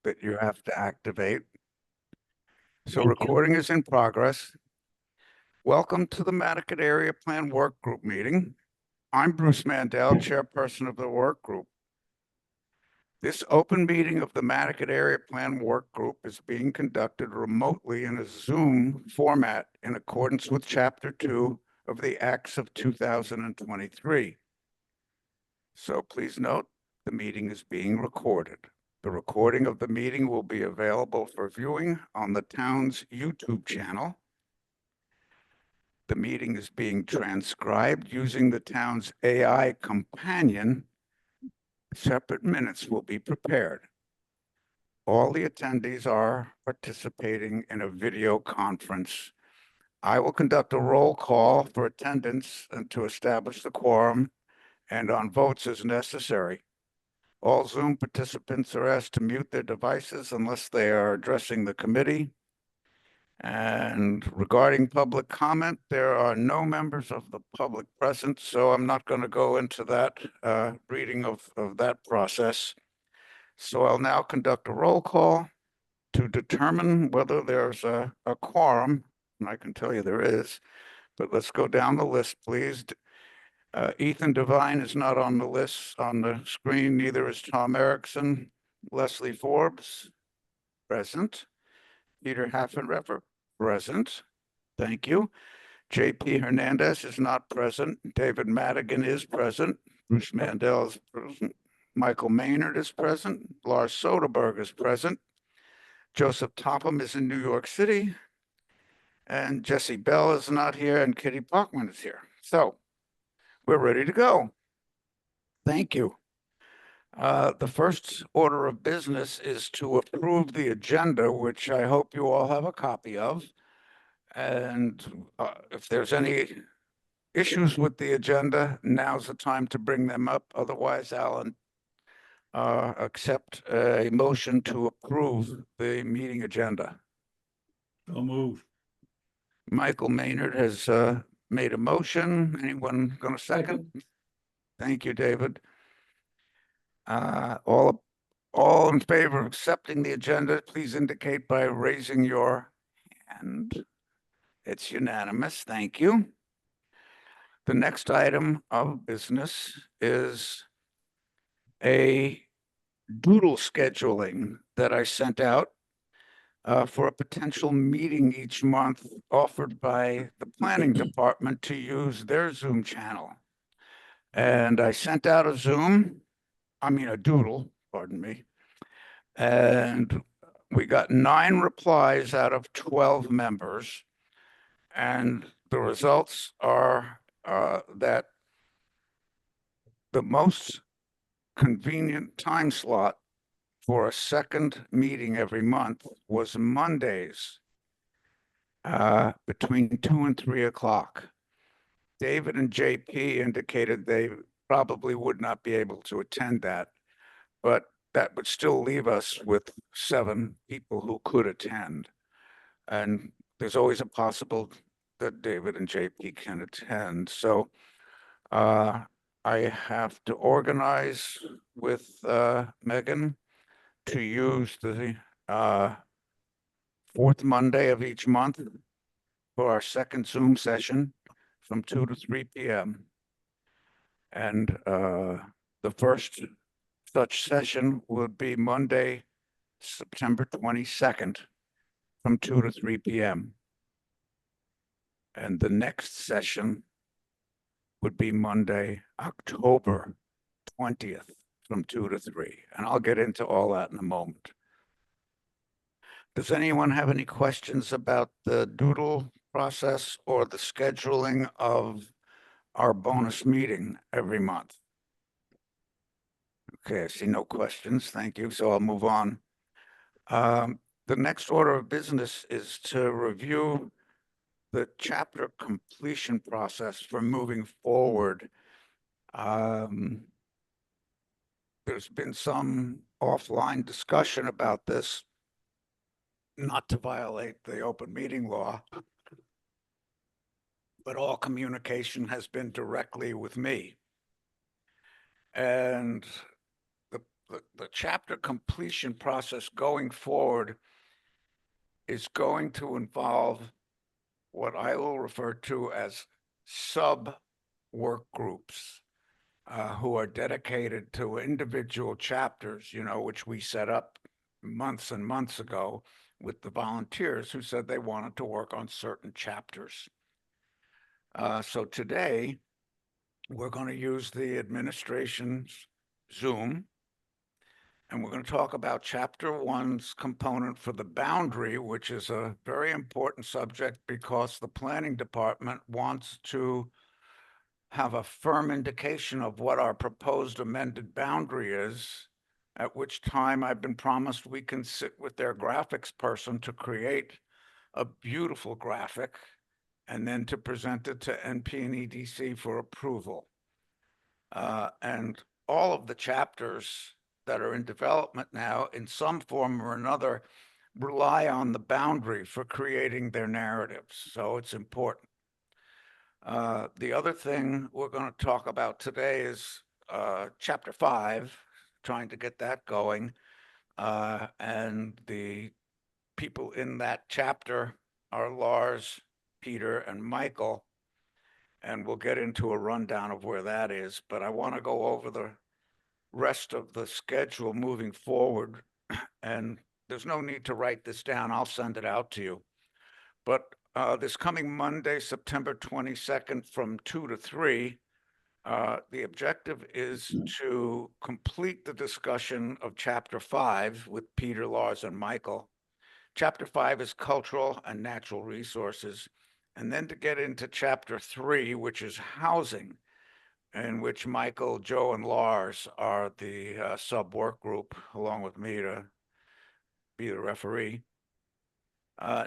that you have to activate. So Thank you. recording is in progress. Welcome to the Madaket Area Plan Work Group meeting. I'm Bruce Mandel, chairperson of the work group. This open meeting of the Madaket Area Plan Work Group is being conducted remotely in a Zoom format in accordance with Chapter 2 of the Acts of 2023. So please note, the meeting is being recorded. The recording of the meeting will be available for viewing on the town's YouTube channel. The meeting is being transcribed using the town's AI companion. Separate minutes will be prepared. All the attendees are participating in a video conference. I will conduct a roll call for attendance and to establish the quorum and on votes as necessary. All Zoom participants are asked to mute their devices unless they are addressing the committee. And regarding public comment, there are no members of the public present, so I'm not going to go into that reading of that process. So I'll now conduct a roll call to determine whether there's a quorum, and I can tell you there is, but let's go down the list, please. Ethan Devine is not on the list on the screen, neither is Tom Erickson. Leslie Forbes, present. Peter Haffenreffer, present. Thank you. JP Hernandez is not present. David Madigan is present. Bruce Mandel is present. Michael Maynard is present. Lars Soderberg is present. Joseph Topham is in New York City. And Jesse Bell is not here, and Kitty Parkman is here. So we're ready to go. Thank you. The first order of business is to approve the agenda, which I hope you all have a copy of. And if there's any issues with the agenda, now's the time to bring them up. Otherwise, Alan, accept a motion to approve the meeting agenda. So move. Michael Maynard has made a motion. Anyone going to second? Thank you, David. All in favor of accepting the agenda, please indicate by raising your hand. It's unanimous. Thank you. The next item of business is a doodle scheduling that I sent out for a potential meeting each month offered by the planning department to use their Zoom channel. And I sent out a doodle, pardon me. And we got 9 replies out of 12 members. And the results are that the most convenient time slot for a second meeting every month was Mondays between 2 and 3 o'clock. David and JP indicated they probably would not be able to attend that, but that would still leave us with 7 people who could attend. And there's always a possible that David and JP can attend. So I have to organize with Megan to use the 4th Monday of each month for our second Zoom session from 2 to 3 p.m. And the first such session would be Monday, September 22nd from 2 to 3 p.m. And the next session would be Monday, October 20th from 2 to 3. And I'll get into all that in a moment. Does anyone have any questions about the doodle process or the scheduling of our bonus meeting every month? Okay, I see no questions. Thank you. So I'll move on. The next order of business is to review the chapter completion process for moving forward. There's been some offline discussion about this, not to violate the open meeting law, but all communication has been directly with me. And the chapter completion process going forward is going to involve what I will refer to as sub-work groups, who are dedicated to individual chapters, which we set up months and months ago with the volunteers who said they wanted to work on certain chapters. So today, we're going to use the administration's Zoom, and we're going to talk about Chapter 1's component for the boundary, which is a very important subject because the planning department wants to have a firm indication of what our proposed amended boundary is, at which time I've been promised we can sit with their graphics person to create a beautiful graphic and then to present it to NP and EDC for approval. And all of the chapters that are in development now, in some form or another, rely on the boundary for creating their narratives. So it's important. The other thing we're going to talk about today is Chapter 5, trying to get that going. And the people in that chapter are Lars, Peter, and Michael. And we'll get into a rundown of where that is. But I want to go over the rest of the schedule moving forward. And there's no need to write this down. I'll send it out to you. But this coming Monday, September 22nd, from 2 to 3, the objective is to complete the discussion of Chapter 5 with Peter, Lars, and Michael. Chapter 5 is cultural and natural resources, and then to get into Chapter 3, which is housing, in which Michael, Joe, and Lars are the sub-work group, along with me to be the referee.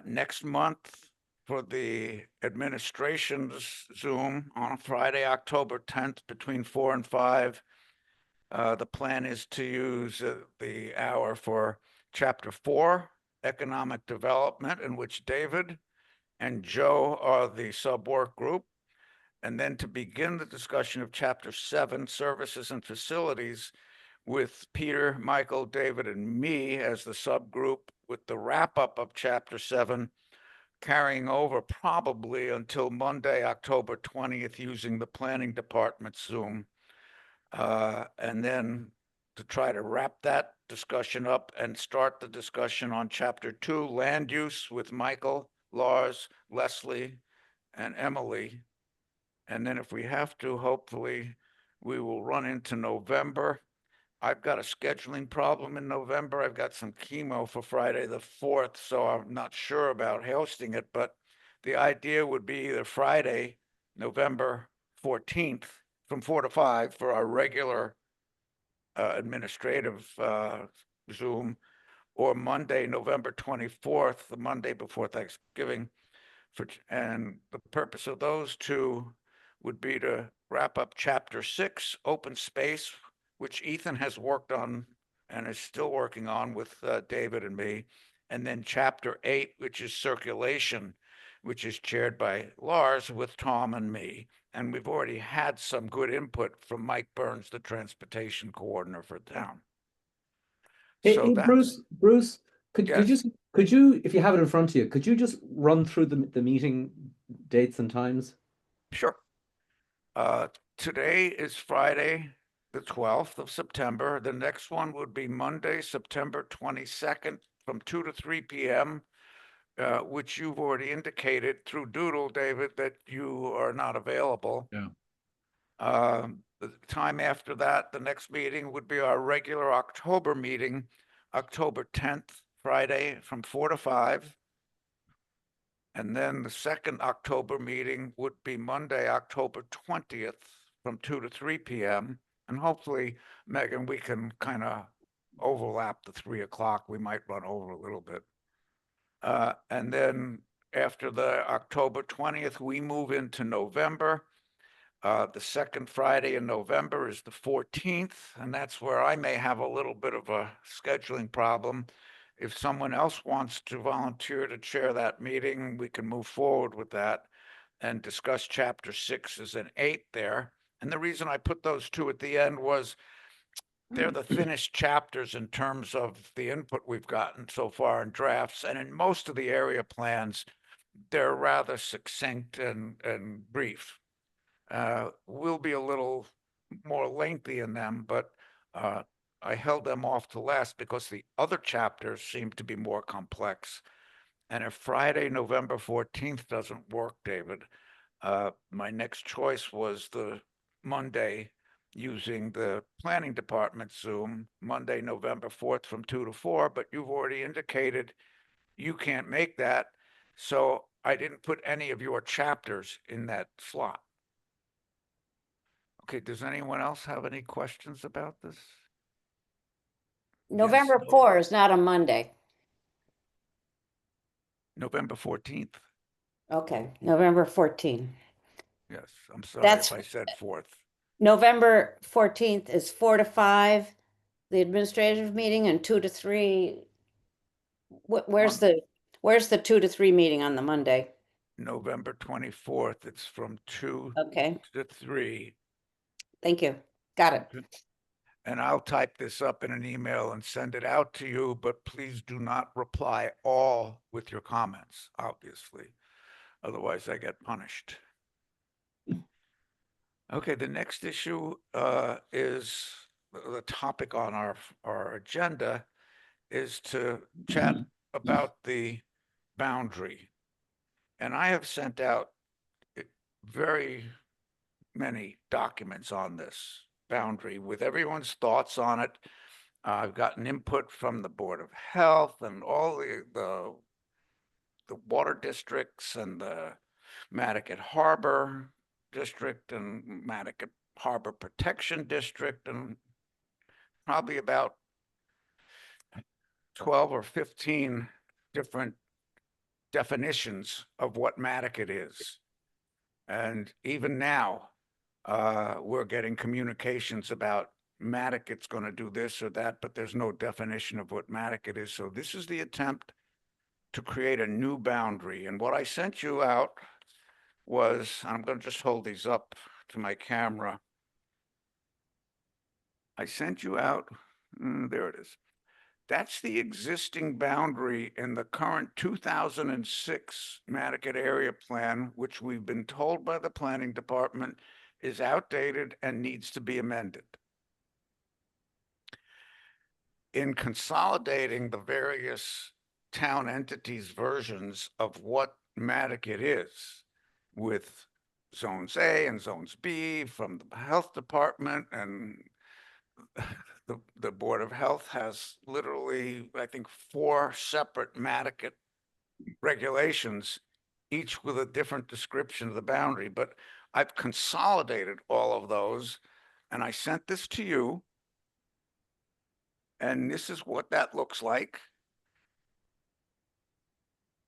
Next month, for the administration's Zoom on Friday, October 10th, between 4 and 5, the plan is to use the hour for Chapter 4, Economic Development, in which David and Joe are the sub-work group, and then to begin the discussion of Chapter 7, Services and Facilities, with Peter, Michael, David, and me as the subgroup, with the wrap-up of Chapter 7 carrying over probably until Monday, October 20th, using the planning department's Zoom. And then to try to wrap that discussion up and start the discussion on Chapter 2, Land Use, with Michael, Lars, Leslie, and Emily. And then if we have to, hopefully, we will run into November. I've got a scheduling problem in November. I've got some chemo for Friday the 4th, so I'm not sure about hosting it, but the idea would be either Friday, November 14th, from 4 to 5 for our regular administrative Zoom, or Monday, November 24th, the Monday before Thanksgiving. And the purpose of those two would be to wrap up Chapter 6, Open Space, which Ethan has worked on and is still working on with David and me. And then Chapter 8, which is Circulation, which is chaired by Lars with Tom and me. And we've already had some good input from Mike Burns, the transportation coordinator for town. Hey, So hey, that's, Bruce, could yes, you, if you have it in front of you, could you just run through the meeting dates and times? sure. Today is Friday, the 12th of September. The next one would be Monday, September 22nd, from 2 to 3 p.m., which you've already indicated through Doodle, David, that you are not available. Yeah. The time after that, the next meeting would be our regular October meeting, October 10th, Friday, from 4 to 5. And then the second October meeting would be Monday, October 20th, from 2 to 3 p.m. And hopefully, Megan, we can kind of overlap the 3 o'clock. We might run over a little bit. And then after the October 20th, we move into November. The second Friday in November is the 14th, and that's where I may have a little bit of a scheduling problem. If someone else wants to volunteer to chair that meeting, we can move forward with that and discuss Chapter 6 and 8 there. And the reason I put those two at the end was they're the thinnest chapters in terms of the input we've gotten so far in drafts. And in most of the area plans, they're rather succinct and brief. We'll be a little more lengthy in them, but I held them off to last because the other chapters seem to be more complex. And if Friday, November 14th doesn't work, David, my next choice was the Monday using the planning department Zoom, Monday, November 4th from 2 to 4, but you've already indicated you can't make that. So I didn't put any of your chapters in that slot. Okay, does anyone else have any questions about this? November no. 4 is not a Monday. November 14th. Okay, November 14. Yes, I'm sorry That's if I said 4th. November 14th is 4 to 5, the administrative meeting, and 2 to 3. Where's On where's the 2 to 3 meeting on the Monday? November 24th, it's from 2 Okay, to 3. thank you. Got it. And I'll type this up in an email and send it out to you, but please do not reply all with your comments, obviously. Otherwise, I get punished. Okay, the next issue is the topic on our agenda is to chat about the boundary. And I have sent out very many documents on this boundary with everyone's thoughts on it. I've gotten input from the Board of Health and all the water districts and the Madaket Harbor District and Madaket Harbor Protection District, and probably about 12 or 15 different definitions of what Madaket is. And even now, we're getting communications about Madaket's going to do this or that, but there's no definition of what Madaket is. So this is the attempt to create a new boundary. And what I sent you out was, I'm going to just hold these up to my camera. I sent you out, there it is. That's the existing boundary in the current 2006 Madaket area plan, which we've been told by the planning department is outdated and needs to be amended. In consolidating the various town entities' versions of what Madaket is, with zones A and zones B from the health department, and the Board of Health has literally, I think, 4 separate Madaket regulations, each with a different description of the boundary. But I've consolidated all of those, and I sent this to you. And this is what that looks like.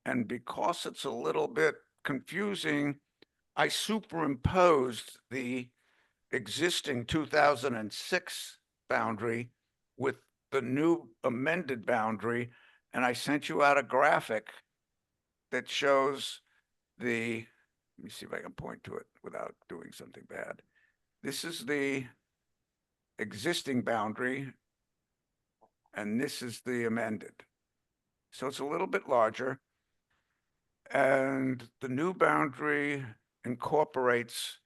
And because it's a little bit confusing, I superimposed the existing 2006 boundary with the new amended boundary, and I sent you out a graphic that shows the, let me see if I can point to it without doing something bad. This is the existing boundary, and this is the amended. So it's a little bit larger. And the new boundary incorporates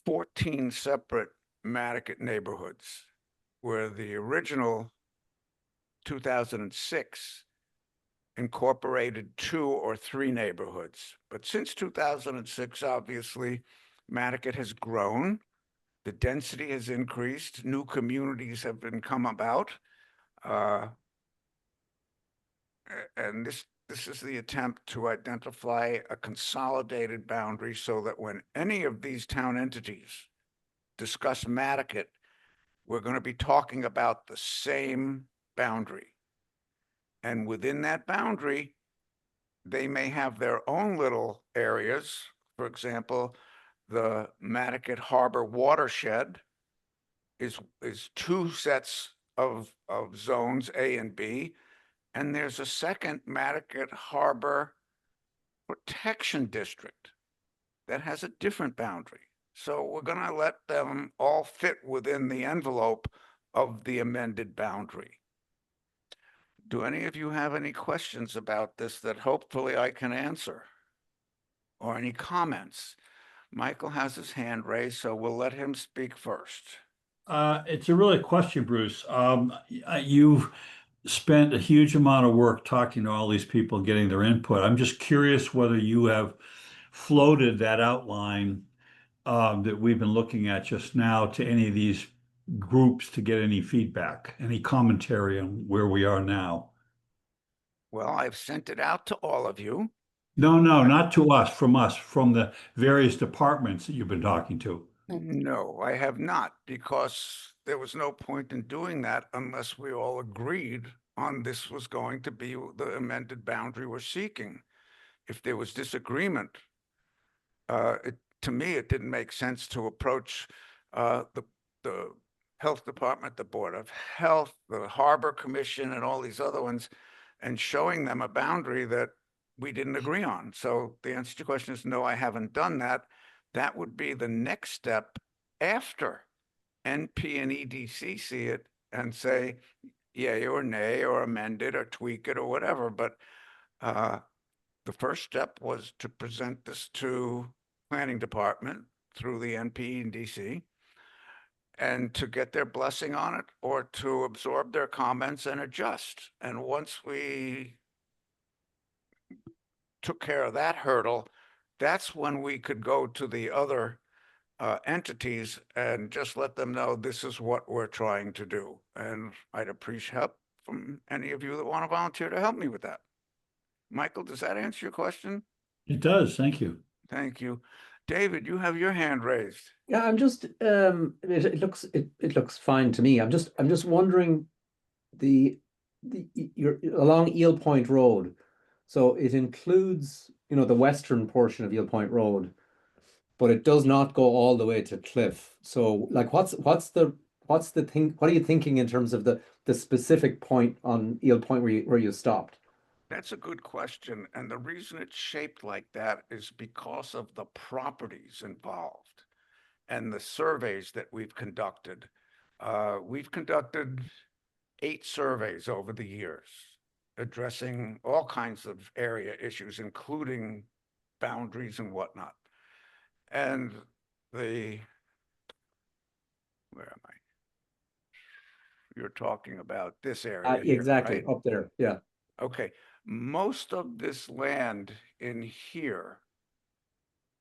14 separate Madaket neighborhoods, where the original 2006 incorporated 2 or 3 neighborhoods. But since 2006, obviously, Madaket has grown, the density has increased, new communities have been come about, and this is the attempt to identify a consolidated boundary so that when any of these town entities discuss Madaket, we're going to be talking about the same boundary. And within that boundary, they may have their own little areas. For example, the Madaket Harbor watershed is 2 sets of zones, A and B. And there's a second Madaket Harbor Protection District that has a different boundary. So we're going to let them all fit within the envelope of the amended boundary. Do any of you have any questions about this that hopefully I can answer? Or any comments? Michael has his hand raised, so we'll let him speak first. It's a really question, Bruce. You've spent a huge amount of work talking to all these people, getting their input. I'm just curious whether you have floated that outline that we've been looking at just now to any of these groups to get any feedback, any commentary on where we are now. Well, I've sent it out to all of you. No, not to us, from the various departments that you've been talking to. No, I have not, because there was no point in doing that unless we all agreed on this was going to be the amended boundary we're seeking. If there was disagreement, to me, it didn't make sense to approach the Health Department, the Board of Health, the Harbor Commission, and all these other ones, and showing them a boundary that we didn't agree on. So the answer to your question is no, I haven't done that. That would be the next step after NP and EDC see it and say yay or nay, or amend it or tweak it or whatever. But the first step was to present this to Planning Department through the NP and DC, and to get their blessing on it, or to absorb their comments and adjust. And once we took care of that hurdle, that's when we could go to the other entities and just let them know this is what we're trying to do. And I'd appreciate help from any of you that want to volunteer to help me with that. Michael, does that answer your question? It does, thank you. Thank you. David, you have your hand raised. Yeah, I'm just it looks fine to me. I'm just wondering you're along Eel Point Road. So it includes, the western portion of Eel Point Road, but it does not go all the way to Cliff. So like what's the thing, what are you thinking in terms of the specific point on Eel Point where you stopped? That's a good question. And the reason it's shaped like that is because of the properties involved and the surveys that we've conducted. We've conducted 8 surveys over the years, addressing all kinds of area issues, including boundaries and whatnot. And where am I? You're talking about this area here, Exactly, right? up there. Yeah. Okay, most of this land in here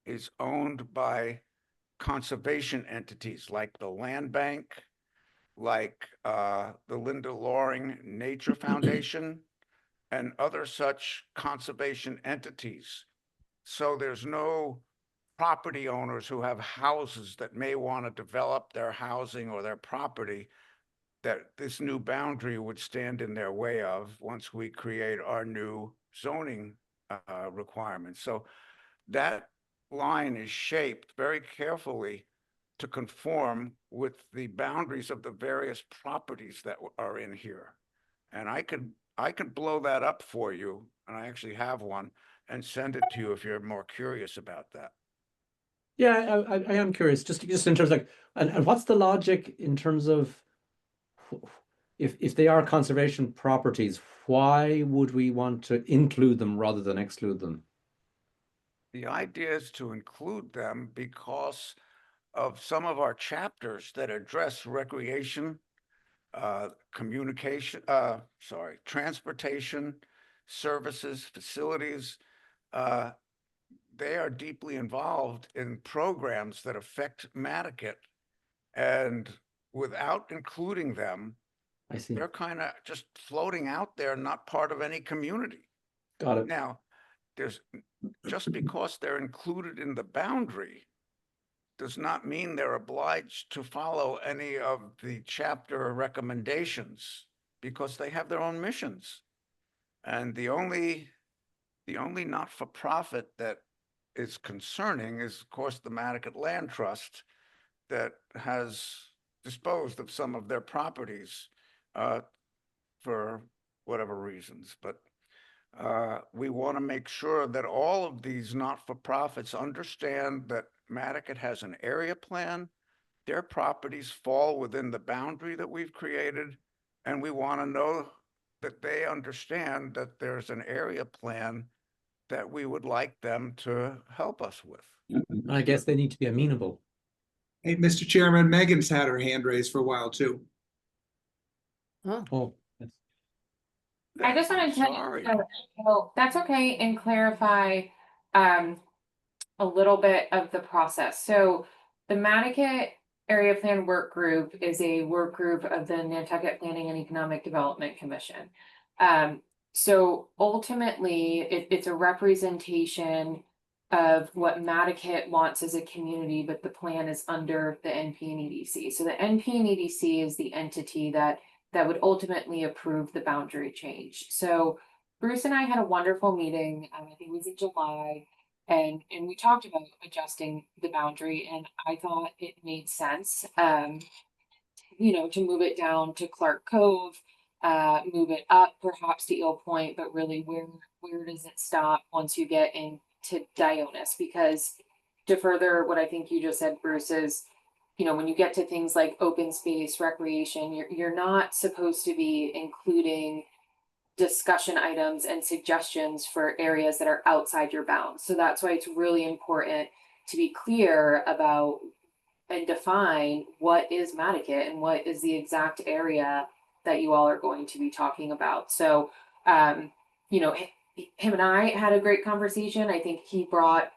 is owned by conservation entities like the Land Bank, like the Linda Loring Nature Foundation, and other such conservation entities. So there's no property owners who have houses that may want to develop their housing or their property that this new boundary would stand in their way of once we create our new zoning requirements. So that line is shaped very carefully to conform with the boundaries of the various properties that are in here. And I could blow that up for you, and I actually have one, and send it to you if you're more curious about that. Yeah, I am curious, just in terms of like, and what's the logic in terms of if they are conservation properties, why would we want to include them rather than exclude them? The idea is to include them because of some of our chapters that address recreation, communication, transportation, services, facilities. They are deeply involved in programs that affect Madaket. And without including them, I see. they're kind of just floating out there, not part of any community. Got it. Now, just because they're included in the boundary does not mean they're obliged to follow any of the chapter recommendations, because they have their own missions. And the only not-for-profit that is concerning is, of course, the Madaket Land Trust, that has disposed of some of their properties for whatever reasons. But we want to make sure that all of these not-for-profits understand that Madaket has an area plan, their properties fall within the boundary that we've created, and we want to know that they understand that there's an area plan that we would like them to help us with. I guess they need to be amenable. Hey, Mr. Chairman, Megan's had her hand raised for a while too. Oh, yes. I just wanted to, Sorry. well, that's okay, and clarify a little bit of the process. So the Madaket Area Plan Work Group is a work group of the Nantucket Planning and Economic Development Commission. So ultimately, it's a representation of what Madaket wants as a community, but the plan is under the NP and EDC. So the NP and EDC is the entity that would ultimately approve the boundary change. So Bruce and I had a wonderful meeting, I think it was in July, and we talked about adjusting the boundary, and I thought it made sense, to move it down to Clark Cove, move it up perhaps to Eel Point, but really where does it stop once you get into Dionis? Because to further what I think you just said, Bruce, is when you get to things like open space, recreation, you're not supposed to be including discussion items and suggestions for areas that are outside your bounds. So that's why it's really important to be clear about and define what is Madaket and what is the exact area that you all are going to be talking about. So, him and I had a great conversation. I think he brought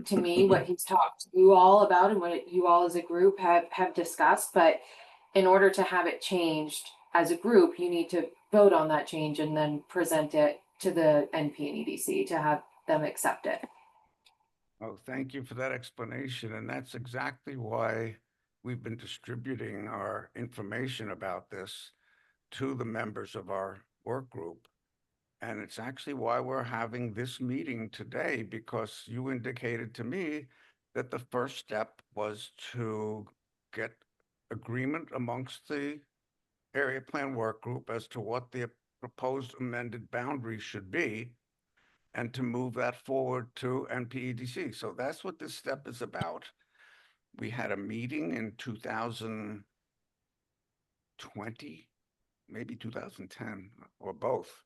to me what he's talked to you all about and what you all as a group have discussed. But in order to have it changed as a group, you need to vote on that change and then present it to the NP and EDC to have them accept it. Oh, thank you for that explanation. And that's exactly why we've been distributing our information about this to the members of our work group. And it's actually why we're having this meeting today, because you indicated to me that the first step was to get agreement amongst the area plan work group as to what the proposed amended boundary should be, and to move that forward to NPEDC. So that's what this step is about. We had a meeting in 2020, maybe 2010, or both,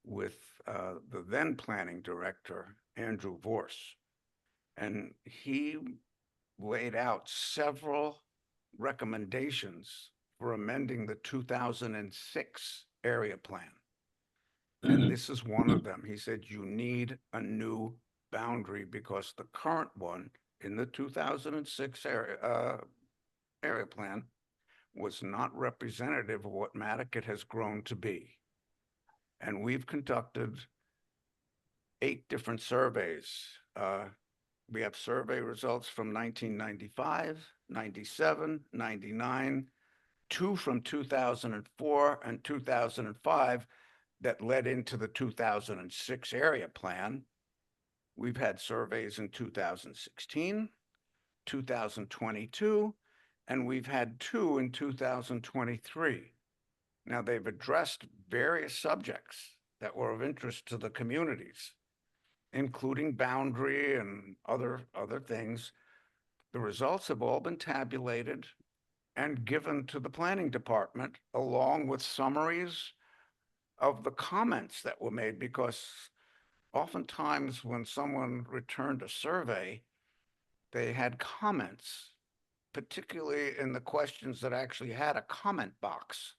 with the then planning director, Andrew Vorse. And he laid out several recommendations for amending the 2006 area plan. And this is one of them. He said, you need a new boundary because the current one in the 2006 area plan was not representative of what Madaket has grown to be. And we've conducted 8 different surveys. We have survey results from 1995, 97, 99, 2 from 2004 and 2005 that led into the 2006 area plan. We've had surveys in 2016, 2022, and we've had 2 in 2023. Now, they've addressed various subjects that were of interest to the communities, including boundary and other things. The results have all been tabulated and given to the planning department, along with summaries of the comments that were made, because oftentimes when someone returned a survey, they had comments, particularly in the questions that actually had a comment box.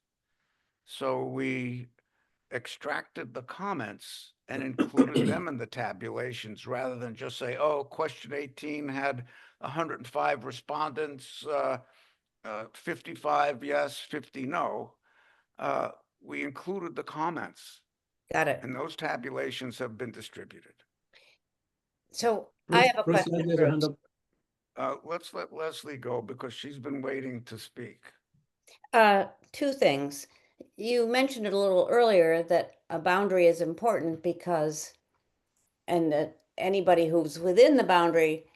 So we extracted the comments and included them in the tabulations rather than just say, oh, question 18 had 105 respondents, 55 yes, 50 no. We included the comments, Got it. and those tabulations have been distributed. So I have a Bruce, question. you had your hand Bruce. up. Let's let Leslie go because she's been waiting to speak. 2 things. You mentioned it a little earlier that a boundary is important because, and that anybody who's within the boundary,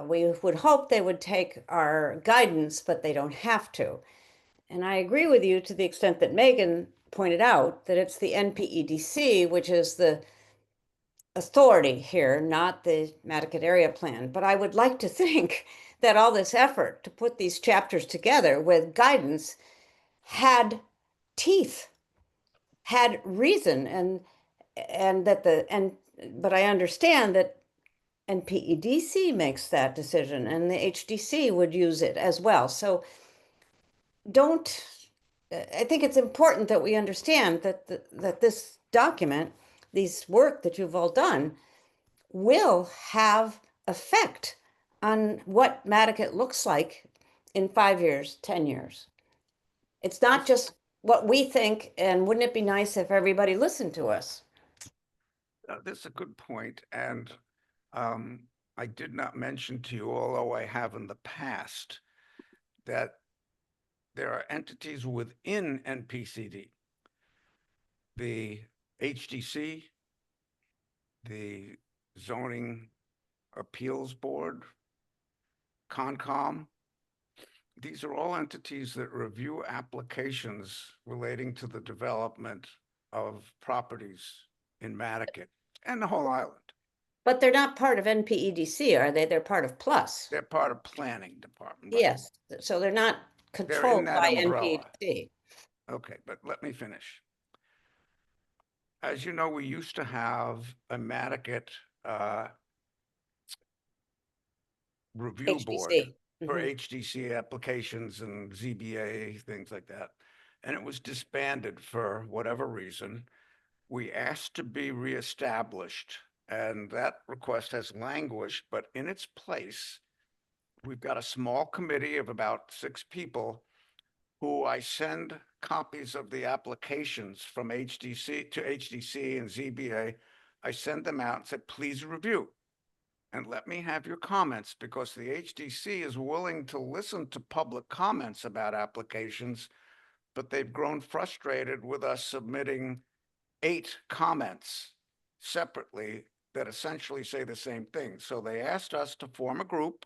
we would hope they would take our guidance, but they don't have to. And I agree with you to the extent that Megan pointed out that it's the NPEDC, which is the authority here, not the Madaket Area Plan. But I would like to think that all this effort to put these chapters together with guidance had teeth, had reason, and that the and but I understand that NPEDC makes that decision and the HDC would use it as well. So don't, I think it's important that we understand that that this document, these work that you've all done, will have effect on what Madaket looks like in 5 years, 10 years. It's not just what we think, and wouldn't it be nice if everybody listened to us? That's a good point, and I did not mention to you, although I have in the past, that there are entities within NPCD, the HDC, the Zoning Appeals Board, Concom. These are all entities that review applications relating to the development of properties in Madaket and the whole island. But they're not part of NPEDC, are they? They're part of Plus. They're part of planning department. Right? Yes, so they're not They're in controlled that by umbrella. NPEDC. Okay, but let me finish. As you know, we used to have a Madaket review board HDC. for Mhm. HDC applications and ZBA, things like that. And it was disbanded for whatever reason. We asked to be reestablished, and that request has languished, but in its place, we've got a small committee of about 6 people who I send copies of the applications from HDC to HDC and ZBA. I send them out and say, please review and let me have your comments, because the HDC is willing to listen to public comments about applications, but they've grown frustrated with us submitting 8 comments separately that essentially say the same thing. So they asked us to form a group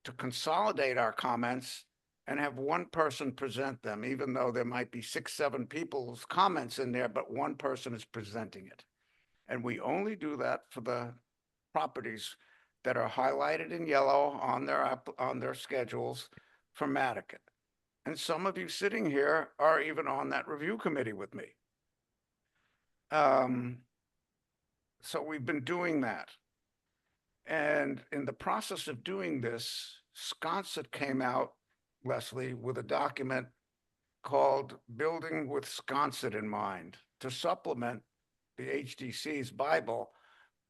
to consolidate our comments and have one person present them, even though there might be 6, 7 people's comments in there, but one person is presenting it. And we only do that for the properties that are highlighted in yellow on their schedules for Madaket. And some of you sitting here are even on that review committee with me. So we've been doing that. And in the process of doing this, Sconset came out, Leslie, with a document called Building with Sconset in Mind to supplement the HDC's Bible,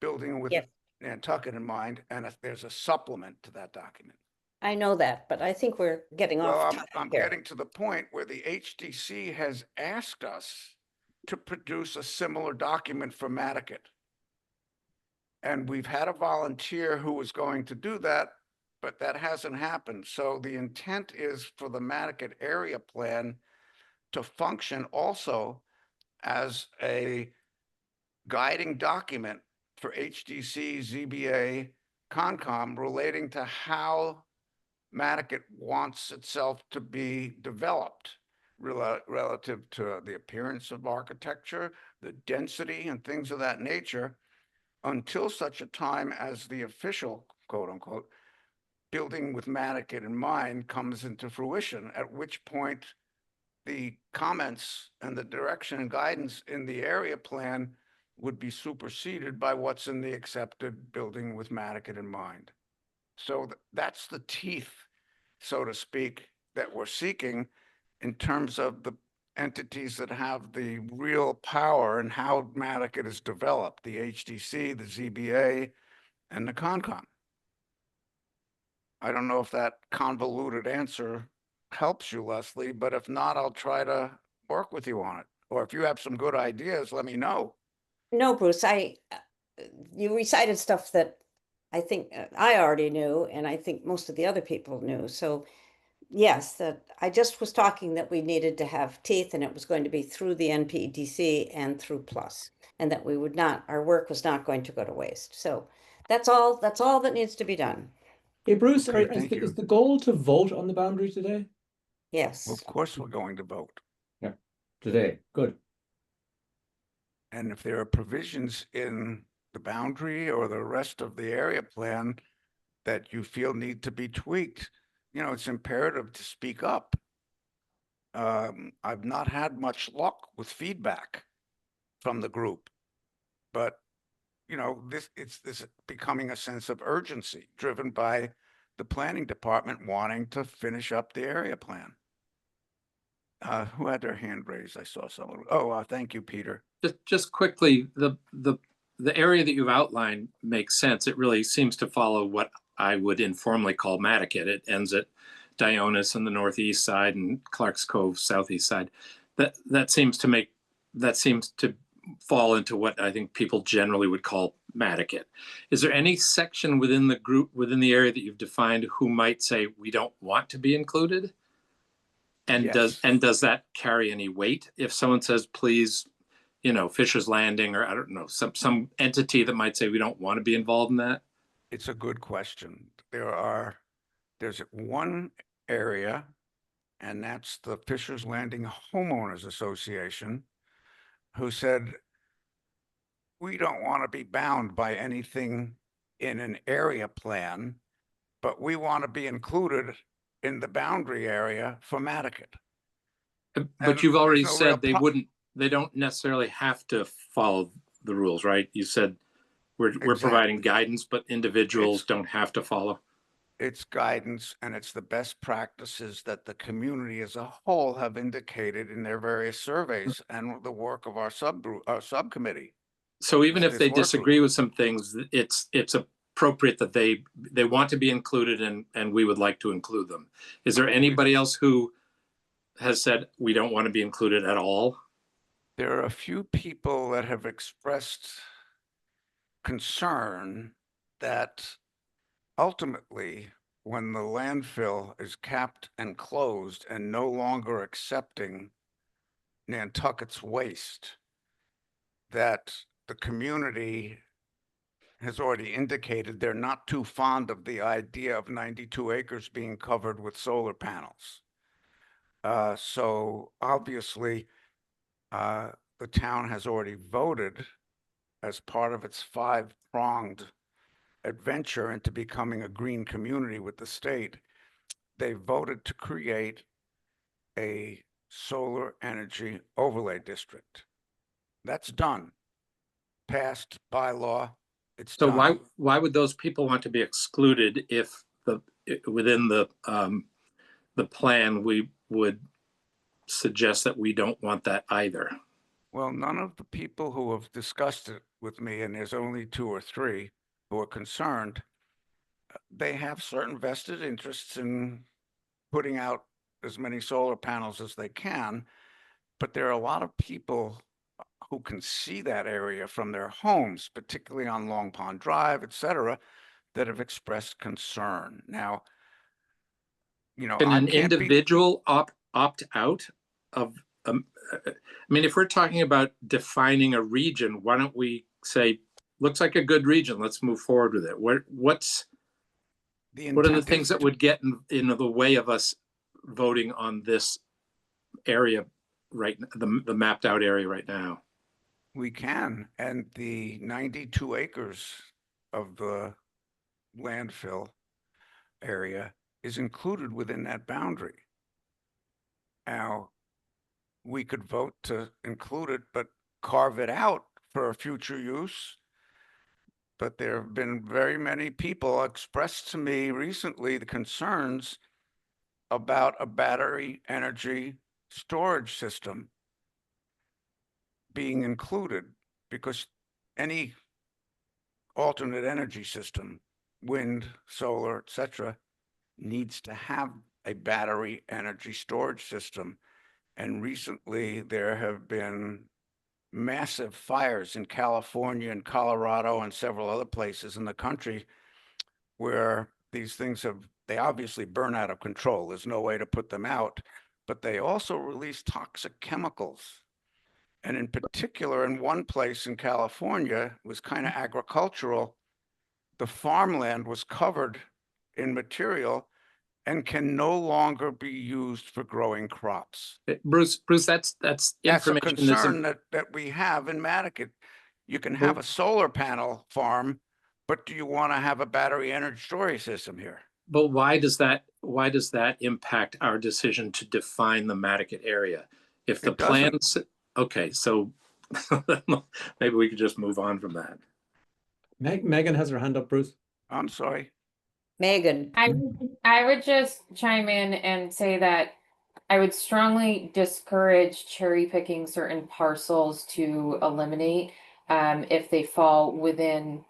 Building with Yes. Nantucket in Mind, and there's a supplement to that document. I know that, but I think we're getting Well, off topic I'm here. getting to the point where the HDC has asked us to produce a similar document for Madaket. And we've had a volunteer who was going to do that, but that hasn't happened. So the intent is for the Madaket area plan to function also as a guiding document for HDC, ZBA, Concom relating to how Madaket wants itself to be developed relative to the appearance of architecture, the density and things of that nature, until such a time as the official, quote unquote, building with Madaket in mind comes into fruition, at which point the comments and the direction and guidance in the area plan would be superseded by what's in the accepted building with Madaket in mind. So that's the teeth, so to speak, that we're seeking in terms of the entities that have the real power and how Madaket is developed, the HDC, the ZBA, and the Concom. I don't know if that convoluted answer helps you, Leslie, but if not, I'll try to work with you on it. Or if you have some good ideas, let me know. No, Bruce, you recited stuff that I think I already knew, and I think most of the other people knew. So yes, that I just was talking that we needed to have teeth, and it was going to be through the NPDC and through Plus, and that we would not, our work was not going to go to waste. So that's all that needs to be done. Hey, Bruce, Okay, is thank you. is the goal to vote on the boundary today? Yes. Of course, we're going to vote. Yeah, today. Good. And if there are provisions in the boundary or the rest of the area plan that you feel need to be tweaked, it's imperative to speak up. I've not had much luck with feedback from the group, but this becoming a sense of urgency driven by the planning department wanting to finish up the area plan. Who had their hand raised? I saw someone. Oh, thank you, Peter. Just quickly, the area that you've outlined makes sense. It really seems to follow what I would informally call Madaket. It ends at Dionis on the northeast side and Clark's Cove southeast side. That seems to fall into what I think people generally would call Madaket. Is there any section within the group, within the area that you've defined, who might say we don't want to be included? And Yes. does that carry any weight if someone says, please, Fisher's Landing, or I don't know, some entity that might say we don't want to be involved in that? It's a good question. There's one area, and that's the Fisher's Landing Homeowners Association, who said, we don't want to be bound by anything in an area plan, but we want to be included in the boundary area for Madaket. But And you've already there's no real said they don't necessarily have to follow the rules, right? You said we're providing Exactly. guidance, but individuals don't have to follow. It's guidance, and it's the best practices that the community as a whole have indicated in their various surveys and the work of our subcommittee. So even if This they work group. disagree with some things, it's appropriate that they want to be included, and we would like to include them. Is there anybody else who has said we don't want to be included at all? There are a few people that have expressed concern that ultimately, when the landfill is capped and closed and no longer accepting Nantucket's waste, that the community has already indicated they're not too fond of the idea of 92 acres being covered with solar panels. So obviously, the town has already voted as part of its 5-pronged adventure into becoming a green community with the state. They voted to create a solar energy overlay district. That's done. Passed by law. It's So done. why would those people want to be excluded if within the plan we would suggest that we don't want that either? Well, none of the people who have discussed it with me, and there's only 2 or 3 who are concerned, they have certain vested interests in putting out as many solar panels as they can, but there are a lot of people who can see that area from their homes, particularly on Long Pond Drive, et cetera, that have expressed concern. Now, Can I an can't be, individual opt out of? I mean, if we're talking about defining a region, why don't we say, looks like a good region, let's move forward with it? What are the things that would get in the way of us voting on this area right, the mapped out area right now? we can, and the 92 acres of the landfill area is included within that boundary. Now, we could vote to include it, but carve it out for a future use. But there have been very many people expressed to me recently the concerns about a battery energy storage system being included, because any alternate energy system, wind, solar, et cetera, needs to have a battery energy storage system. And recently there have been massive fires in California and Colorado and several other places in the country where these things they obviously burn out of control. There's no way to put them out, but they also release toxic chemicals. And in particular, in one place in California, it was kind of agricultural. The farmland was covered in material and can no longer be used for growing crops. Bruce, that's That's a information concern that we have in Madaket. You can have a solar panel farm, But do you want to have a battery energy storage system here? But why does that impact our decision to define the Madaket area? If the It doesn't. plans, okay, so maybe we could just move on from that. Megan has her hand up, Bruce. I'm sorry. Megan, I would just chime in and say that I would strongly discourage cherry picking certain parcels to eliminate if they fall within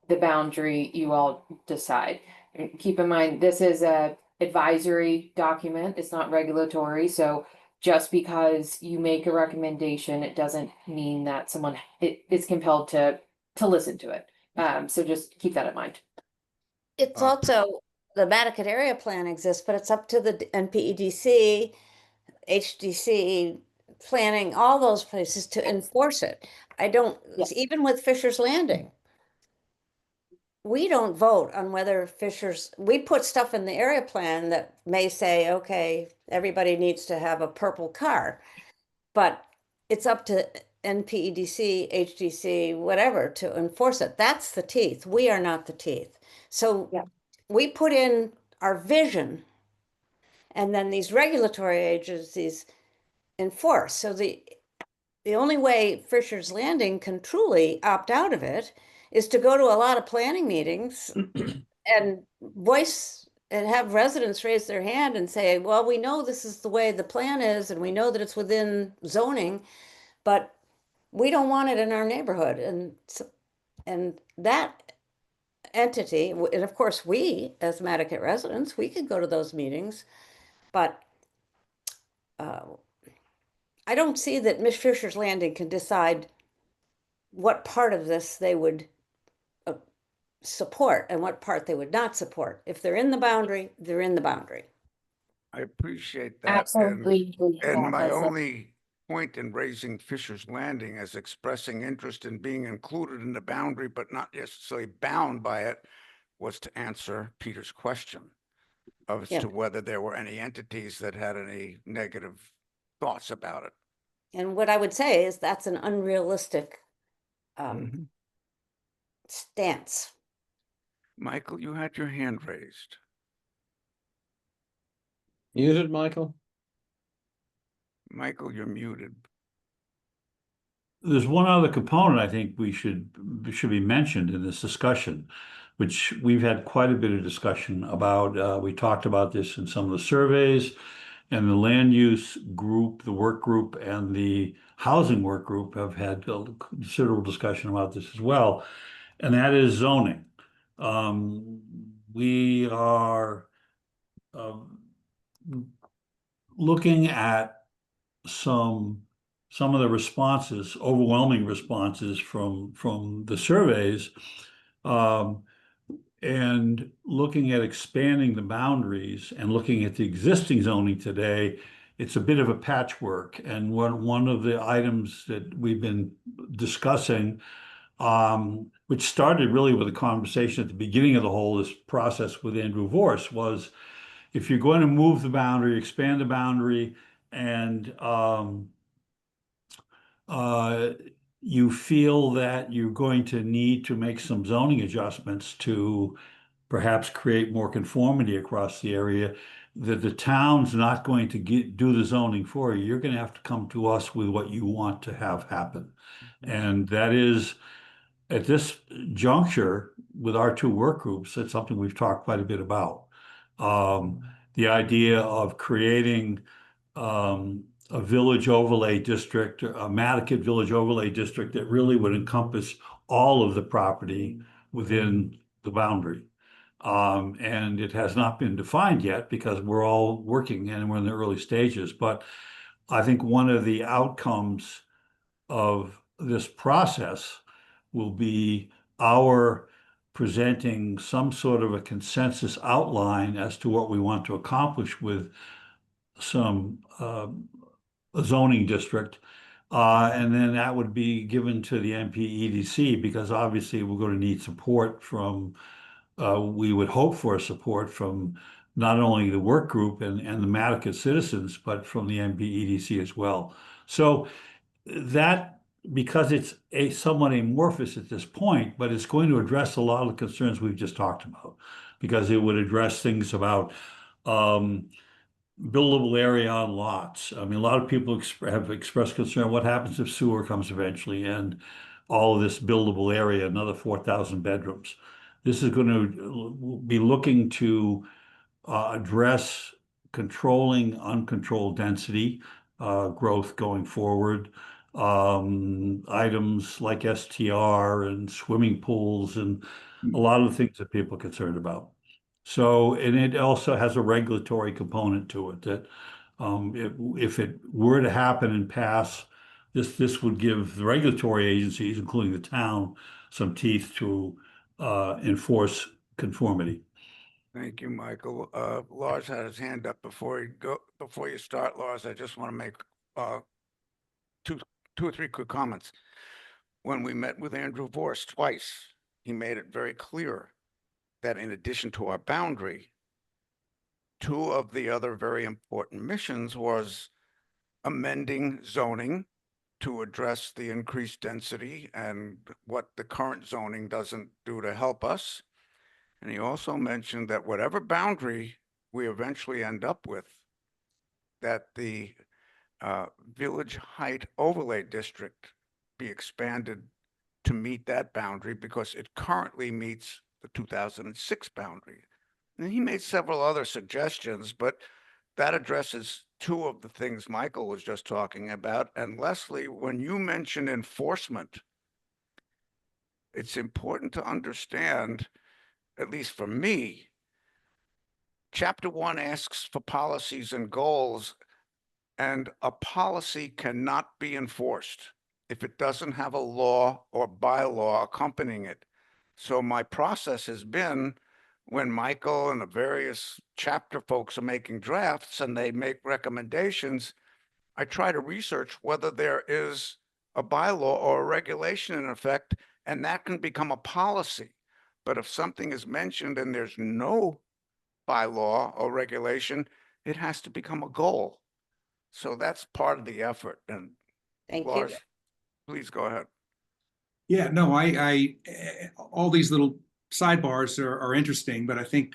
the boundary you all decide. And keep in mind, this is a advisory document, it's not regulatory, so just because you make a recommendation, it doesn't mean that someone is compelled to listen to it. So just keep that in mind. it's Uh, also, the Madaket area plan exists, but it's up to the NPEDC, HDC, planning, all those places to enforce it. I don't, Yes. even with Fisher's Landing. We don't vote on whether Fisher's, we put stuff in the area plan that may say, okay, everybody needs to have a purple car. But it's up to NPEDC, HDC, whatever, to enforce it. That's the teeth. We are not the teeth. So Yeah. we put in our vision, and then these regulatory agencies enforce. So the only way Fisher's Landing can truly opt out of it is to go to a lot of planning meetings and voice and have residents raise their hand and say, well, we know this is the way the plan is, and we know that it's within zoning, but we don't want it in our neighborhood. And that entity, and of course, we as Madaket residents, we could go to those meetings, but I don't see that Miss Fisher's Landing can decide what part of this they would support and what part they would not support. If they're in the boundary, they're in the boundary. I appreciate that. Absolutely. And my only point in raising Fisher's Landing as expressing interest in being included in the boundary, but not necessarily bound by it, was to answer Peter's question as Yeah. to whether there were any entities that had any negative thoughts about it. And what I would say is that's an unrealistic Mhm. stance. Michael, you had your hand raised. Muted, Michael. Michael, you're muted. There's one other component I think should be mentioned in this discussion, which we've had quite a bit of discussion about. We talked about this in some of the surveys, and the land use group, the work group, and the housing work group have had a considerable discussion about this as well, and that is zoning. We are looking at some of the responses, overwhelming responses from the surveys, and looking at expanding the boundaries and looking at the existing zoning today, it's a bit of a patchwork. And one of the items that we've been discussing, which started really with a conversation at the beginning of the whole this process with Andrew Vorse, was if you're going to move the boundary, expand the boundary, and you feel that you're going to need to make some zoning adjustments to perhaps create more conformity across the area, that the town's not going to do the zoning for you. You're going to have to come to us with what you want to have happen. And that is, at this juncture, with our two work groups, that's something we've talked quite a bit about. The idea of creating a village overlay district, a Madaket village overlay district that really would encompass all of the property within the boundary. And it has not been defined yet because we're all working and we're in the early stages. But I think one of the outcomes of this process will be our presenting some sort of a consensus outline as to what we want to accomplish with some a zoning district. And then that would be given to the NPEDC because obviously we're going to need support from, we would hope for support from not only the work group and the Madaket citizens, but from the NPEDC as well. So that because it's somewhat amorphous at this point, but it's going to address a lot of the concerns we've just talked about. Because it would address things about buildable area on lots. I mean, a lot of people have expressed concern, what happens if sewer comes eventually and all of this buildable area, another 4,000 bedrooms. This is going to be looking to address controlling uncontrolled density growth going forward. Items like STR and swimming pools and a lot of the things that people are concerned about. So, and it also has a regulatory component to it that if it were to happen and pass, this would give the regulatory agencies, including the town, some teeth to enforce conformity. Thank you, Michael. Lars had his hand up before you start, Lars. I just want to make two or three quick comments. When we met with Andrew Vorst twice, he made it very clear that in addition to our boundary, two of the other very important missions was amending zoning to address the increased density and what the current zoning doesn't do to help us. And he also mentioned that whatever boundary we eventually end up with, that the Village Height Overlay District be expanded to meet that boundary because it currently meets the 2006 boundary. And he made several other suggestions, but that addresses two of the things Michael was just talking about. And Leslie, when you mention enforcement, it's important to understand, at least for me, Chapter 1 asks for policies and goals, and a policy cannot be enforced if it doesn't have a law or bylaw accompanying it. So my process has been, when Michael and the various chapter folks are making drafts and they make recommendations, I try to research whether there is a bylaw or a regulation in effect, and that can become a policy. But if something is mentioned and there's no bylaw or regulation, it has to become a goal. So that's part of the effort. And Thank you. Lars, please go ahead. Yeah, no, all these little sidebars are interesting, but I think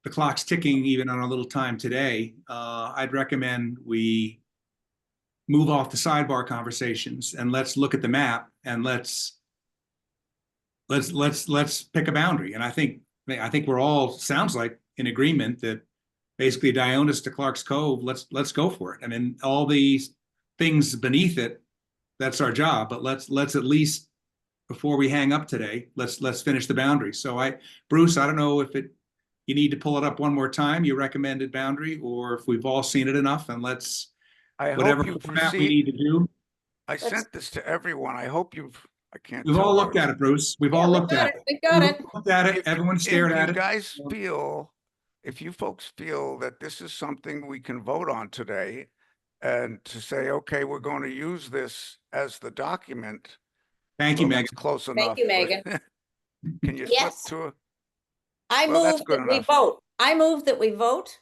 the clock's ticking even on a little time today. I'd recommend we move off the sidebar conversations and let's look at the map and let's pick a boundary. And I think we're all, sounds like, in agreement that basically Dionis to Clark's Cove, let's go for it. I mean, all these things beneath it, that's our job, but let's at least, before we hang up today, let's finish the boundary. So Bruce, I don't know if you need to pull it up one more time, your recommended boundary, or if we've all seen it enough, and whatever format we need to do. I sent this to everyone. I hope We've all looked at it, Bruce. We've all looked at it. We got it. Looked at it. Everyone stared at it. If you folks feel that this is something we can vote on today, and to say, okay, we're going to use this as the document. Thank you, Megan. That's close enough. Thank you, Megan. Can you flip Yes. to it? I Well, that's move good that we enough. vote. I move that we vote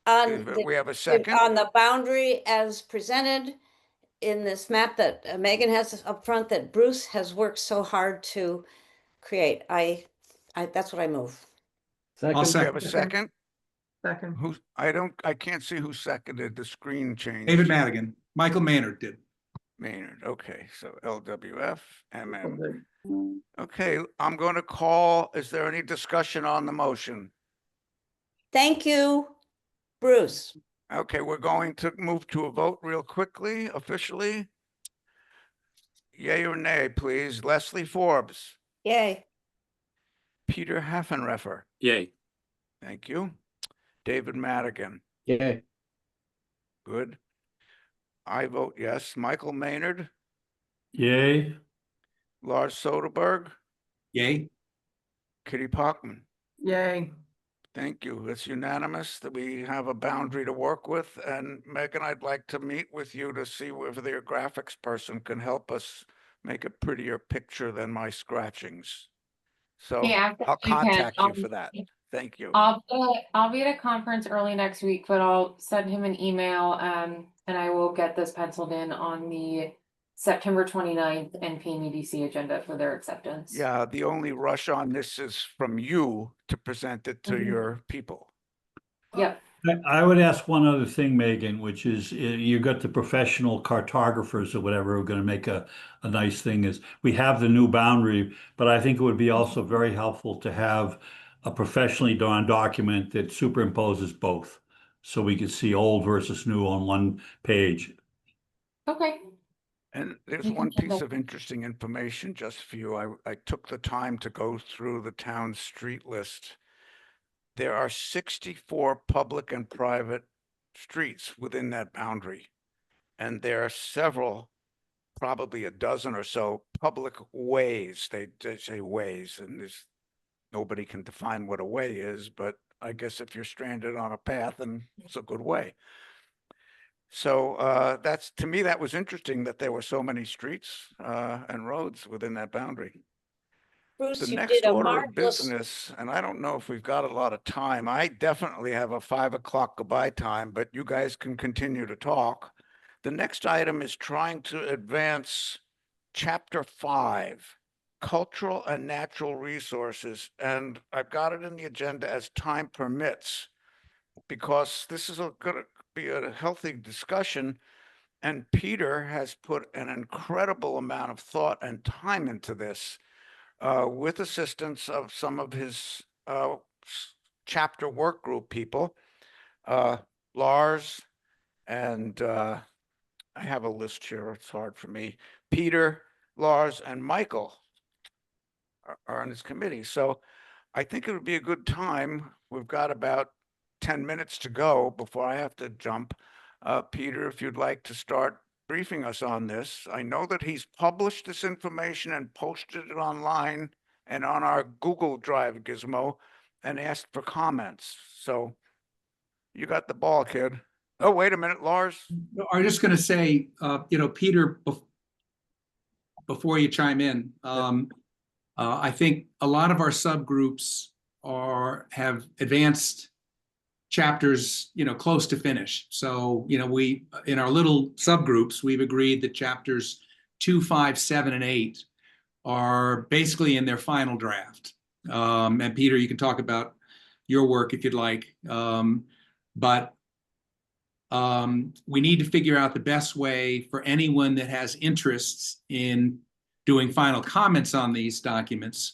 on We have a second. on the boundary as presented in this map that Megan has up front that Bruce has worked so hard to create. That's what I move. I'll We second. have a second. Second. I can't see who seconded. The screen changed. David Madigan. Michael Maynard did. Maynard. Okay, so LWF, MM. Okay. Okay, I'm going to call. Is there any discussion on the motion? Thank you, Bruce. Okay, we're going to move to a vote real quickly, officially. Yay or nay, please. Leslie Forbes, Yay. Peter Haffenreffer. Yay. Thank you. David Madigan. Yeah. Good. I vote yes. Michael Maynard, Yay. Lars Soderberg, Yay. Kitty Pockman. Yay. Thank you. It's unanimous that we have a boundary to work with. And Megan, I'd like to meet with you to see whether your graphics person can help us make a prettier picture than my scratchings. So Yeah, I'll you can. contact you for that. Thank you. I'll be at a conference early next week, but I'll send him an email, and I will get this penciled in on the September 29th NPMEDC agenda for their acceptance. Yeah, the only rush on this is from you to present it to Mhm. your people. Yep. I would ask one other thing, Megan, which is you got the professional cartographers or whatever who are going to make a nice thing. Is we have the new boundary, but I think it would be also very helpful to have a professionally drawn document that superimposes both. So we could see old versus new on one page. Okay. And there's We can one send piece that. of interesting information just for you. I took the time to go through the town street list. There are 64 public and private streets within that boundary. And there are several, probably a dozen or so, public ways. They say ways, and there's nobody can define what a way is, but I guess if you're stranded on a path, then it's a good way. So that's, to me, that was interesting that there were so many streets and roads within that boundary. Bruce, The you next did a order of marvelous, business, and I don't know if we've got a lot of time. I definitely have a 5 o'clock goodbye time, but you guys can continue to talk. The next item is trying to advance Chapter 5, Cultural and Natural Resources, and I've got it in the agenda as time permits, because this is going to be a healthy discussion, and Peter has put an incredible amount of thought and time into this, with assistance of some of his chapter work group people, Lars, and I have a list here, it's hard for me. Peter, Lars, and Michael are on his committee. So I think it would be a good time. We've got about 10 minutes to go before I have to jump. Peter, if you'd like to start briefing us on this. I know that he's published this information and posted it online and on our Google Drive gizmo and asked for comments. So you got the ball, kid. Oh, wait a minute, Lars. I was just going to say, Peter, before you chime in, I think a lot of our subgroups have advanced chapters, close to finish. So, we, in our little subgroups, we've agreed that chapters 2, 5, 7, and 8 are basically in their final draft. And Peter, you can talk about your work if you'd like. But we need to figure out the best way for anyone that has interests in doing final comments on these documents.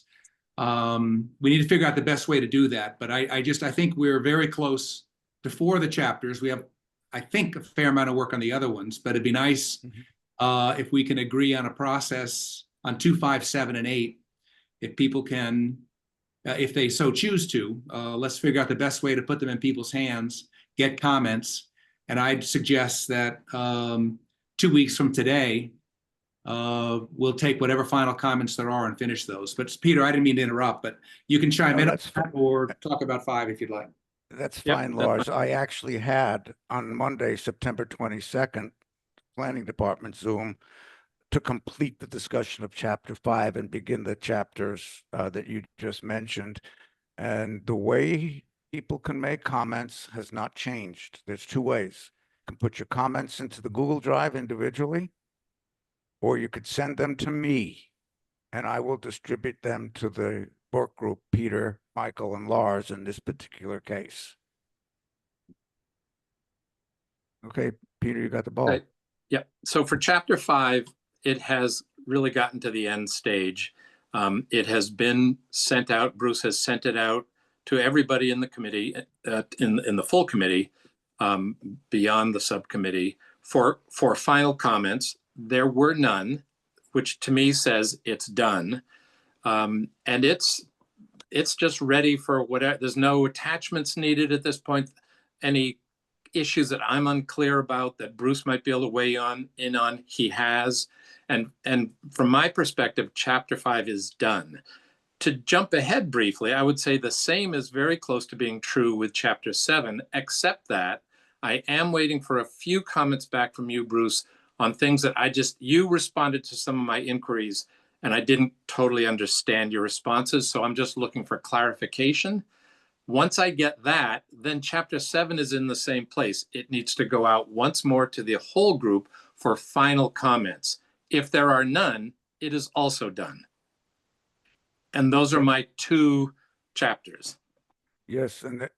We need to figure out the best way to do that. But I think we're very close to 4 of the chapters. We have, I think, a fair amount of work on the other ones, but it'd be nice if we can agree on a process on 2, 5, 7, and 8. If people can, if they so choose to, let's figure out the best way to put them in people's hands, get comments. And I'd suggest that 2 weeks from today, we'll take whatever final comments there are and finish those. But Peter, I didn't mean to interrupt, but you can chime in or talk about 5 if you'd like. That's Yep, fine, that's Lars. I actually had on Monday, September 22nd, Planning Department Zoom to complete the discussion of Chapter 5 and begin the chapters that you just mentioned. And the way people can make comments has not changed. There's 2 ways. You can put your comments into the Google Drive individually, or you could send them to me, and I will distribute them to the work group, Peter, Michael, and Lars in this particular case. Okay, Peter, you got the ball. Right. Yep. So for chapter 5, it has really gotten to the end stage. It has been sent out. Bruce has sent it out to everybody in the committee, in the full committee, beyond the subcommittee for final comments. There were none, which to me says it's done. And it's just ready for whatever. There's no attachments needed at this point. Any issues that I'm unclear about that Bruce might be able to weigh in on, he has. And from my perspective, chapter 5 is done. To jump ahead briefly, I would say the same is very close to being true with chapter 7, except that I am waiting for a few comments back from you, Bruce, on things that you responded to some of my inquiries and I didn't totally understand your responses. So I'm just looking for clarification. Once I get that, then chapter 7 is in the same place. It needs to go out once more to the whole group for final comments. If there are none, it is also done. And those are my 2 chapters. Yes, and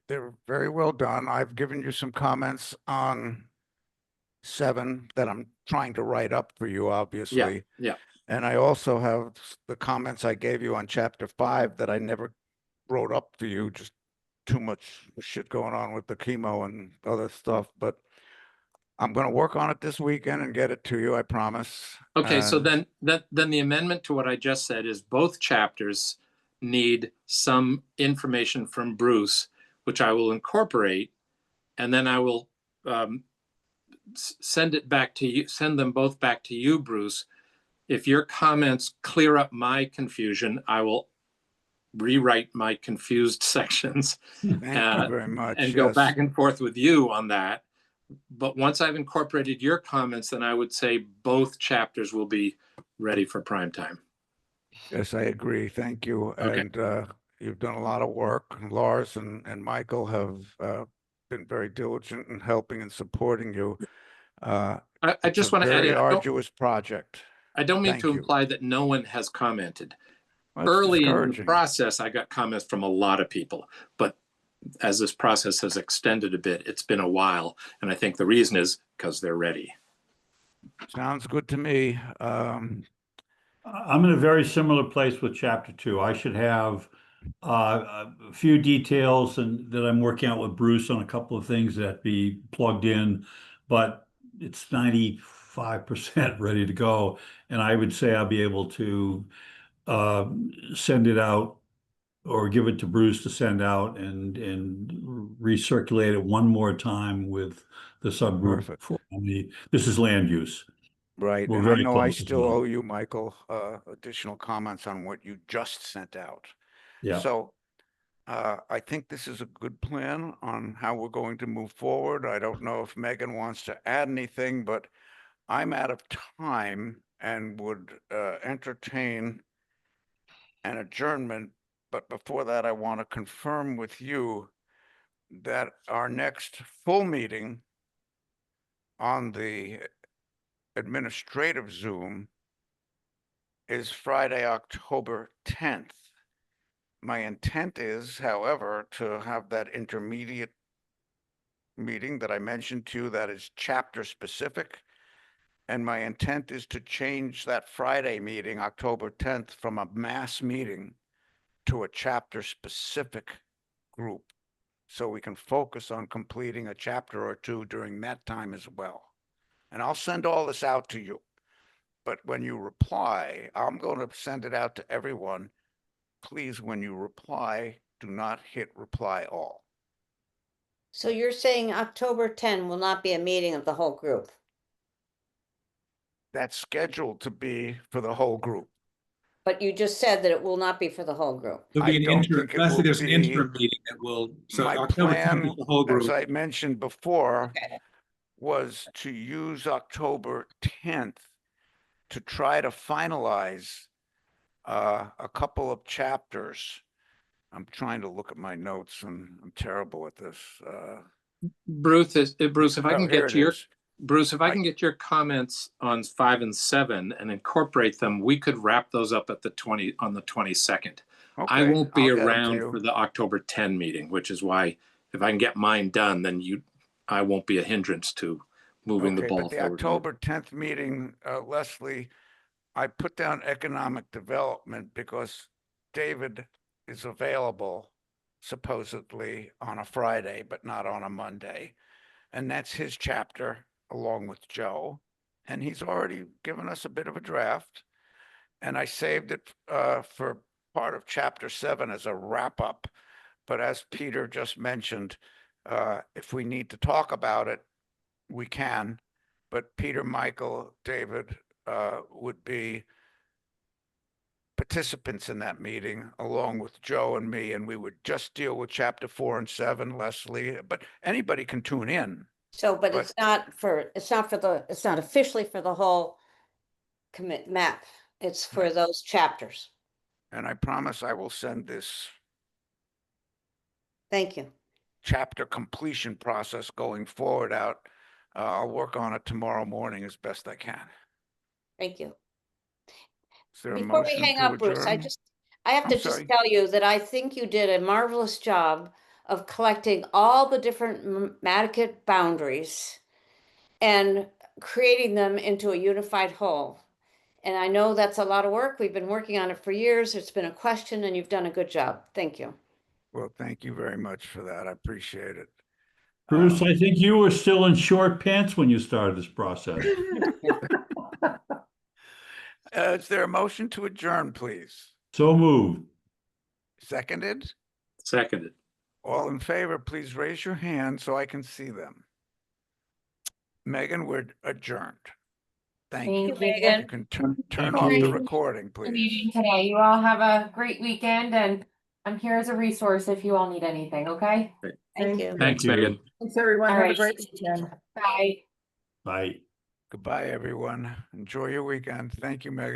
they're very well done. I've given you some comments on 7 that I'm trying to write up for you, obviously. Yeah. And I also have the comments I gave you on chapter 5 that I never wrote up for you, just too much shit going on with the chemo and other stuff. But I'm going to work on it this weekend and get it to you, I promise. Okay, so And then the amendment to what I just said is both chapters need some information from Bruce, which I will incorporate, and then I will send it back to you, send them both back to you, Bruce. If your comments clear up my confusion, I will rewrite my confused sections thank you very much. and go Yes. back and forth with you on that. But once I've incorporated your comments, then I would say both chapters will be ready for prime time. Yes, I agree. Thank you. Okay. And you've done a lot of work. Lars and Michael have been very diligent in helping and supporting you. I It's just a want to add very in, arduous project. I don't mean Thank to you. imply that no one has commented. Well, it's Early in the discouraging. process, I got comments from a lot of people, but as this process has extended a bit, it's been a while. And I think the reason is because they're ready. Sounds good to me. I'm in a very similar place with chapter 2. I should have a few details and that I'm working out with Bruce on a couple of things that be plugged in, but it's 95% ready to go. And I would say I'll be able to send it out or give it to Bruce to send out and recirculate it one more time with the subgroup. Perfect. This is land use. Right. We're And I very know I close as still well. owe you, Michael, additional comments on what you just sent out. Yeah. So I think this is a good plan on how we're going to move forward. I don't know if Megan wants to add anything, but I'm out of time and would entertain an adjournment. But before that, I want to confirm with you that our next full meeting on the administrative Zoom is Friday, October 10th. My intent is, however, to have that intermediate meeting that I mentioned to you that is chapter specific. And my intent is to change that Friday meeting, October 10th, from a mass meeting to a chapter specific group. So we can focus on completing a chapter or 2 during that time as well. And I'll send all this out to you. But when you reply, I'm going to send it out to everyone. Please, when you reply, do not hit reply all. So you're saying October 10 will not be a meeting of the whole group? That's scheduled to be for the whole group. But you just said that it will not be for the whole group. There'll be I an don't interim, think it lastly, will there's an be. interim meeting that will, so My October 10th plan, is the whole as group. I mentioned before, Okay. was to use October 10th to try to finalize a couple of chapters. I'm trying to look at my notes and I'm terrible at this. Bruce, if I can Here get it to your is. Bruce, if I I- can get your comments on 5 and 7 and incorporate them, we could wrap those up at the 22nd. I Okay, won't be I'll get 'em to around you. for the October 10 meeting, which is why if I can get mine done, then I won't be a hindrance to moving the Okay, ball but the forward. October 10th meeting, Leslie, I put down economic development because David is available supposedly on a Friday, but not on a Monday. And that's his chapter along with Joe. And he's already given us a bit of a draft. And I saved it for part of chapter 7 as a wrap up. But as Peter just mentioned, if we need to talk about it, we can. But Peter, Michael, David would be participants in that meeting along with Joe and me, and we would just deal with chapter 4 and 7, Leslie, but anybody can tune in. So, but But- it's not officially for the whole commit map. It's for those chapters. And I promise I will send this Thank you. chapter completion process going forward out. I'll work on it tomorrow morning as best I can. Thank you. Is there a Before we motion hang to up, Bruce, I adjourn? have I'm to just sorry. tell you that I think you did a marvelous job of collecting all the different Madaket boundaries and creating them into a unified whole. And I know that's a lot of work. We've been working on it for years. It's been a question and you've done a good job. Thank you. Well, thank you very much for that. I appreciate it. Bruce, I think you were still in short pants when you started this process. Is there a motion to adjourn, please? So moved. Seconded? Seconded. All in favor, please raise your hand so I can see them. Megan, we're adjourned. Thank you. Thank you. Megan. You can turn Thank off the you. recording, For meeting please. today. You all have a great weekend and I'm here as a resource if you all need anything, okay? Thank you. Thanks, you. Megan. Thanks, everyone. All Have a right. great weekend. Bye. Bye. Goodbye, everyone. Enjoy your weekend. Thank you, Megan.